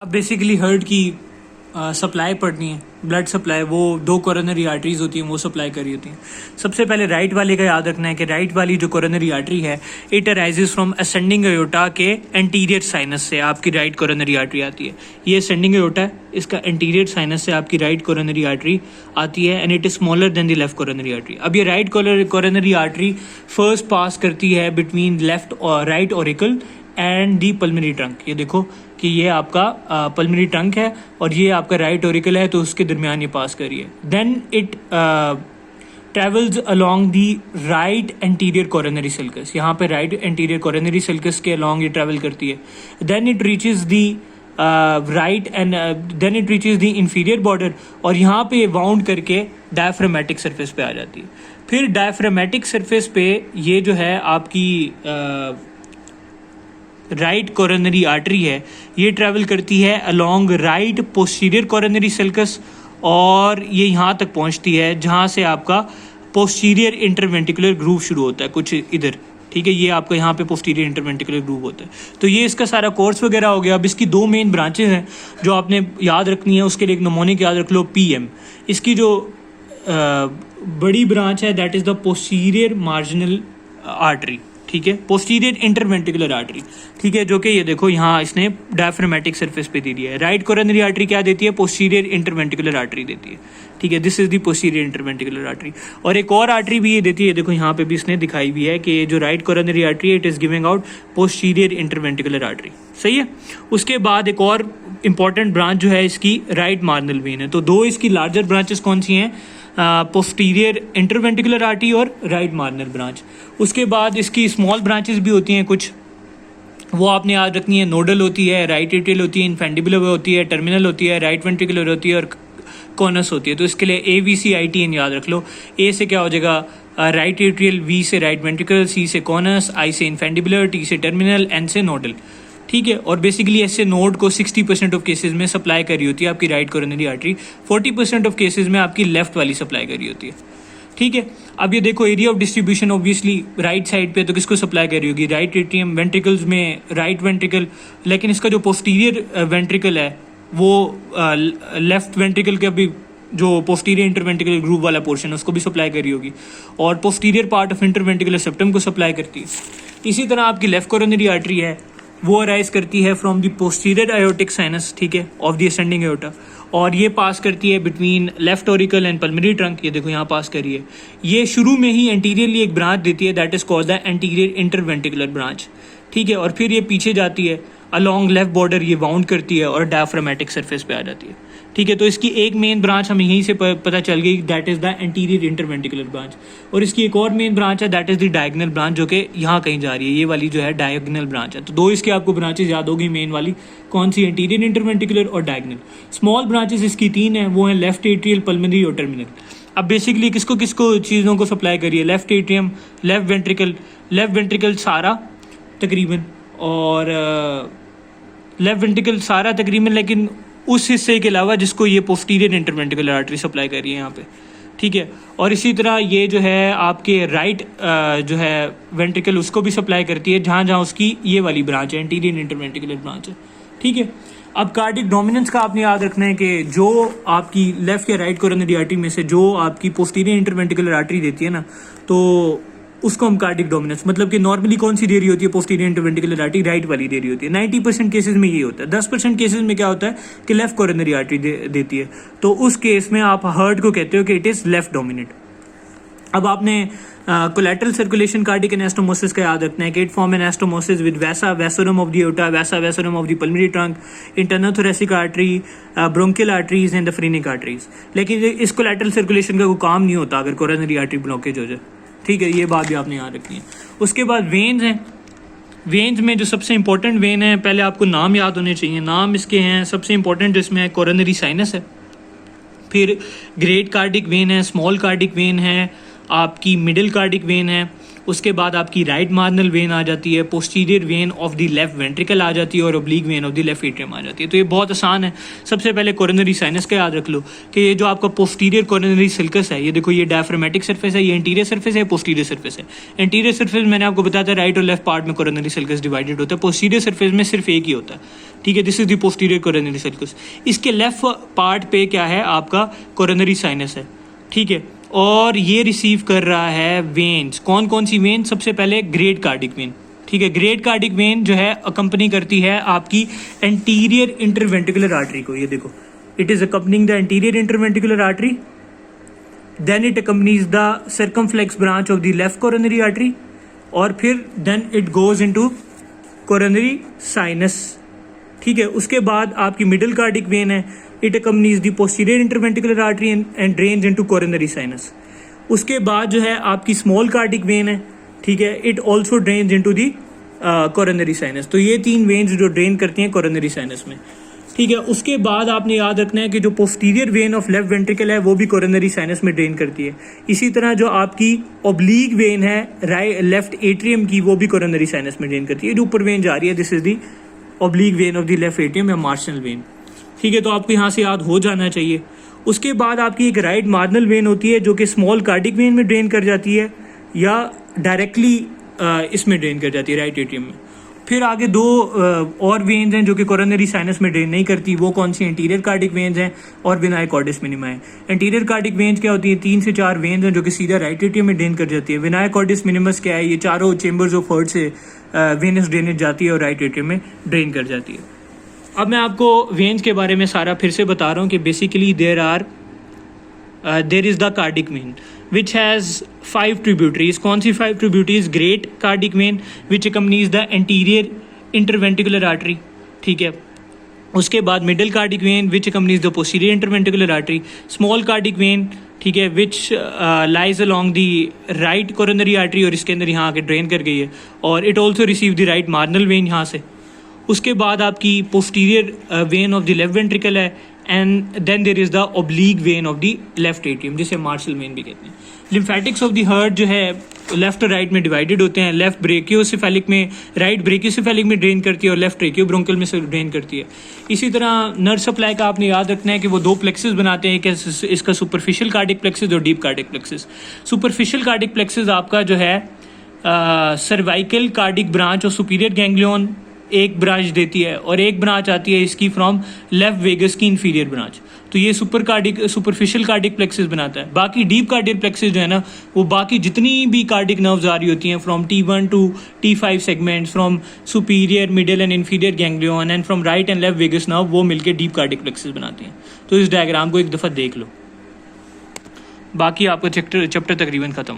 अब basically heart की supply पढ़नी है, ब्लड सप्लाई, वो दो कोरोनरी आर्टरीज होती हैं, वो सप्लाई करी होती हैं। सबसे पहले राइट वाले का याद रखना है कि राइट वाली जो कोरोनरी आर्टरी है it arises from ascending aorta के एंटीरियर साइनस से आपकी राइट कोरोनरी आर्टरी आती है। ये असेंडिंग अयोटा है, इसका एंटीरियर साइनस से आपकी राइट कोरोनरी आर्टरी आती है and it is smaller than the left coronary artery. अब ये right coronary artery first pass करती है बिटवीन लेफ्ट और right auricle and the pulmonary trunk. ये देखो कि ये आपका पल्मोनरी ट्रंक है और ये आपका राइट ऑरिकल है, तो उसके दरमियान ये पास करिए। Then it travels along the right anterior coronary sulcus. यहाँ पे राइट एंटीरियर कोरोनरी सल्कस के अलोंग ये ट्रेवल करती है। Then it reaches the right and then it reaches the inferior border और यहाँ पे वाउंड करके डायफ्रामेटिक सरफेस पे आ जाती है। फिर डायफ्रामेटिक सरफेस पे ये जो है आपकी राइट कोरोनरी आर्टरी है, ये ट्रैवल करती है along right posterior coronary sulcus और ये यहाँ तक पहुँचती है जहाँ से आपका पोस्टीरियर इंटरवेंटिकुलर ग्रूव शुरू होता है, कुछ इधर। ठीक है, ये आपका यहाँ पे पोस्टीरियर इंटरवेंटिकुलर ग्रूव होता है। तो ये इसका सारा कोर्स वगैरह हो गया। अब इसकी दो मेन ब्रांचेज हैं जो आपने याद रखनी है, उसके लिए एक नमोनिक याद रख लो PM। इसकी जो बड़ी ब्रांच है that is the posterior marginal artery, ठीक है, पोस्टीरियर इंटरवेंटिकुलर आर्टरी, ठीक है, जो कि ये देखो यहाँ इसने डायफ्रामेटिक सरफेस पे दे दिया है। राइट कोरोनरी आर्टरी क्या देती है? पोस्टीरियर इंटरवेंटिकुलर आर्टरी देती है, ठीक है, this is the posterior interventricular artery. और एक और आर्टरी भी ये देती है, देखो यहाँ पे भी इसने दिखाई भी है कि जो राइट कोरोनरी आर्टरी है it is giving out posterior interventricular artery, सही है। उसके बाद एक और इंपॉर्टेंट ब्रांच जो है इसकी राइट मार्जिनल वेन है। तो दो इसकी लार्जर ब्रांचेस कौन सी हैं? पोस्टीरियर इंटरवेंटिकुलर आर्टरी और राइट मार्जिनल ब्रांच। उसके बाद इसकी स्मॉल ब्रांचेस भी होती हैं कुछ, वो आपने याद रखनी है। नोडल होती है, राइट एट्रियल होती है, इनफेंडिबुलर होती है, टर्मिनल होती है, राइट वेंट्रिकुलर होती है और कॉनस होती है। तो इसके लिए AVCITN याद रख लो। A से क्या हो जाएगा? राइट एट्रियल, V से राइट वेंट्रिकल, C से कॉनस, I से इनफेंडिबुलर, T से टर्मिनल, N से नोडल, ठीक है। और बेसिकली ऐसे नोड को 60% ऑफ केसेस में सप्लाई करी होती है आपकी right coronary artery, 40% of cases में आपकी लेफ्ट वाली सप्लाई करी होती है, ठीक है। अब ये देखो area of distribution obviously right side पे तो किसको सप्लाई करी होगी? राइट एट्रियम, वेंट्रिकल्स में राइट वेंट्रिकल, लेकिन इसका जो पोस्टीरियर वेंट्रिकल है वो लेफ्ट वेंट्रिकल के अभी जो पोस्टीरियर इंटरवेंट्रिकुलर ग्रूव वाला पोर्शन है उसको भी सप्लाई करी होगी और posterior part of interventricular septum को सप्लाई करती है। इसी तरह आपकी लेफ्ट कोरोनरी आर्टरी है वो अराइज करती है from the posterior aortic sinus, ठीक है, ऑफ द असेंडिंग आयोटा, और ये पास करती है between left auricle and pulmonary trunk. ये देखो यहाँ पास करी है। ये शुरू में ही एंटीरियरली एक ब्रांच देती है that is called the anterior interventricular branch, ठीक है, और फिर ये पीछे जाती है अलोंग लेफ्ट बॉर्डर, ये वाउंड करती है और डायफ्रामेटिक सरफेस पे आ जाती है, ठीक है। तो इसकी एक मेन ब्रांच हमें यहीं से पता चल गई that is the anterior interventricular branch. और इसकी एक और मेन ब्रांच है that is the diagonal branch, जो कि यहाँ कहीं जा रही है, ये वाली जो है डायगोनल ब्रांच है। तो दो इसके आपको ब्रांचेस याद होगी, मेन वाली कौन सी? एंटीरियर इंटरवेंटिकुलर और डायगोनल। स्मॉल ब्रांचेस इसकी 3 हैं, वो हैं लेफ्ट एट्रियल, पल्मोनरी और टर्मिनल। अब बेसिकली किसको किसको चीज़ों को सप्लाई करिए? लेफ्ट एट्रियम, लेफ्ट वेंट्रिकल सारा तकरीबन, और लेफ्ट वेंट्रिकल सारा तकरीबन, लेकिन उस हिस्से के अलावा जिसको ये पोस्टीरियर इंटरवेंटिकुलर आर्टरी सप्लाई कर रही है यहाँ पे, ठीक है। और इसी तरह ये जो है आपके राइट जो है वेंट्रिकल उसको भी सप्लाई करती है जहाँ जहाँ उसकी ये वाली ब्रांच है, एंटीरियर इंटरवेंटिकुलर ब्रांच है, ठीक है। अब कार्डिक डोमिनेंस का आपने याद रखना है कि जो आपकी लेफ्ट या राइट कोरोनरी आर्टरी में से जो आपकी पोस्टीरियर इंटरवेंटिकुलर आर्टरी देती है ना, तो उसको हम कार्डिक डोमिनेंस, मतलब कि नॉर्मली कौन सी दे रही होती है? पोस्टीरियर इंटरवेंटिकुलर आर्टरी राइट वाली दे रही होती है। 90% केसेस में ये होता है। 10% केसेस में क्या होता है कि लेफ्ट कोरोनरी आर्टरी देती है। तो उस केस में आप हार्ट को कहते हो कि इट इज लेफ्ट डोमिनेंट। अब आपने कोलैटरल सर्कुलेशन कार्डिक एनास्टोमोसिस का याद रखना है कि इट फॉर्म एनास्टोमोसिस विद वैसा vasorum of the aorta, vasa vasorum of the pulmonary trunk, internal thoracic artery, bronchial arteries and the phrenic arteries. लेकिन इस कोलैटरल सर्कुलेशन का कोई काम नहीं होता अगर कोरोनरी आर्टरी ब्लॉकेज हो जाए, ठीक है, ये बात भी आपने याद रखनी है। उसके बाद वेन्स हैं। वेन्स में जो सबसे इंपॉर्टेंट वेन है, पहले आपको नाम याद होने चाहिए। नाम इसके हैं सबसे इंपॉर्टेंट, जिसमें कोरोनरी साइनस है, फिर ग्रेट कार्डिक वेन है, स्मॉल कार्डिक वेन है, आपकी मिडिल कार्डिक वेन है, उसके बाद आपकी राइट मार्जिनल वेन आ जाती है, posterior vein of the left ventricle आ जाती है और oblique vein of the left atrium आ जाती है। तो ये बहुत आसान है। सबसे पहले कोरोनरी साइनस का याद रख लो कि ये जो आपका पोस्टीरियर कोरोनरी सिल्कस है, ये देखो ये डायफ्रामेटिक सरफेस है, ये इंटीरियर सरफेस है, पोस्टीरियर सरफेस है। इंटीरियर सरफेस मैंने आपको बताया था राइट और लेफ्ट पार्ट में कोरोनरी सिल्कस डिवाइडेड होता है, पोस्टीरियर सरफेस में सिर्फ एक ही होता है, ठीक है। This is the posterior coronary sulcus. इसके लेफ्ट पार्ट पे क्या है आपका कोरोनरी साइनस है, ठीक है। और ये रिसीव कर रहा है वेन्स। कौन कौन सी वेन? सबसे पहले ग्रेट कार्डिक वेन, ठीक है। ग्रेट कार्डिक वेन जो है अकम्पनी करती है आपकी एंटीरियर इंटरवेंट्रिकुलर आर्टरी को। ये देखो, it is accompanying the anterior interventricular artery, then it accompanies the circumflex branch of the left coronary artery, और फिर then it goes into coronary sinus, ठीक है। उसके बाद आपकी मिडिल कार्डिक वेन है, it accompanies the posterior interventricular artery and drains into coronary sinus. उसके बाद जो है आपकी स्मॉल कार्डिक वेन है, ठीक है, it also drains into the coronary sinus. तो ये 3 वेन्स जो ड्रेन करती हैं कोरोनरी साइनस में, ठीक है। उसके बाद आपने याद रखना है कि जो posterior vein of left ventricle है वो भी कोरोनरी साइनस में ड्रेन करती है। इसी तरह जो आपकी ओब्लीक वेन है लेफ्ट एट्रियम की, वो भी कोरोनरी साइनस में ड्रेन करती है। जो ऊपर वेन जा रही है, this is the oblique vein of the left atrium या मार्जिनल वेन, ठीक है। तो आपको यहाँ से याद हो जाना चाहिए। उसके बाद आपकी एक राइट मार्जिनल वेन होती है जो कि स्मॉल कार्डिक वेन में ड्रेन कर जाती है या डायरेक्टली इसमें ड्रेन कर जाती है राइट एट्रियम में। फिर आगे 2 और वेन्स हैं जो कि कोरोनरी साइनस में ड्रेन नहीं करती। वो कौन सी? इंटीरियर कार्डिक वेन्स हैं और विनाई कॉर्डिस मिनिमा है। इंटीरियर कार्डिक वेन्स क्या होती है? 3 से 4 वेन्स हैं जो कि सीधा राइट एट्रियम में ड्रेन कर जाती है। विनाई कॉर्डिस मिनिमस क्या है? ये चारों चेंबर्स ऑफ हर्ट से वेनस ड्रेनेज जाती है और राइट एट्रियम में ड्रेन कर जाती है। अब मैं आपको वेन्स के बारे में सारा फिर से बता रहा हूँ कि basically there is the cardiac when which has 5 tributaries. कौन सी 5 tributaries? Great cardiac when which accompanies the anterior interventricular artery, ठीक है। उसके बाद middle cardiac when which accompanies the posterior interventricular artery. Small cardiac when, ठीक है, which lies along the right coronary artery, और इसके अंदर यहाँ आके ड्रेन कर गई है, और it also receive the right marginal vein यहाँ से। उसके बाद आपकी posterior vein of the left ventricle है, and then there is the oblique vein of the left atrium, जिसे मार्शल वेन भी कहते हैं। लिम्फेटिक्स ऑफ द हार्ट जो है लेफ्ट और राइट में डिवाइडेड होते हैं। लेफ्ट ब्रेकियोसेफेलिक में, राइट ब्रेकियोसेफेलिक में ड्रेन करती है और लेफ्ट ट्रेकियोब्रोंकल में से ड्रेन करती है। इसी तरह नर्व सप्लाई का आपने याद रखना है कि वो 2 प्लेक्सेस बनाते हैं, कि इसका सुपरफिशियल कार्डिक प्लेक्सेस और deep cardiac plexus. Superficial cardiac plexus आपका जो है सर्वाइकल कार्डिक ब्रांच और सुपीरियर गैंग्लियन एक ब्रांच देती है, और एक ब्रांच आती है इसकी फ्रॉम लेफ्ट वेगस की इंफीरियर ब्रांच। तो ये सुपरफिशियल कार्डिक प्लेक्सेस बनाता है। बाकी डीप कार्डिक प्लेक्सेस जो है ना, वो बाकी जितनी भी कार्डिक नर्व्स आ रही होती हैं from T1 to T5 segments, from superior, middle and inferior ganglion and from right and left vagus nerve, वो मिलकर डीप कार्डिक प्लेक्सेस बनाती हैं। तो इस डायग्राम को एक दफ़ा देख लो, बाकी आपका चैप्टर तकरीबन ख़त्म हो।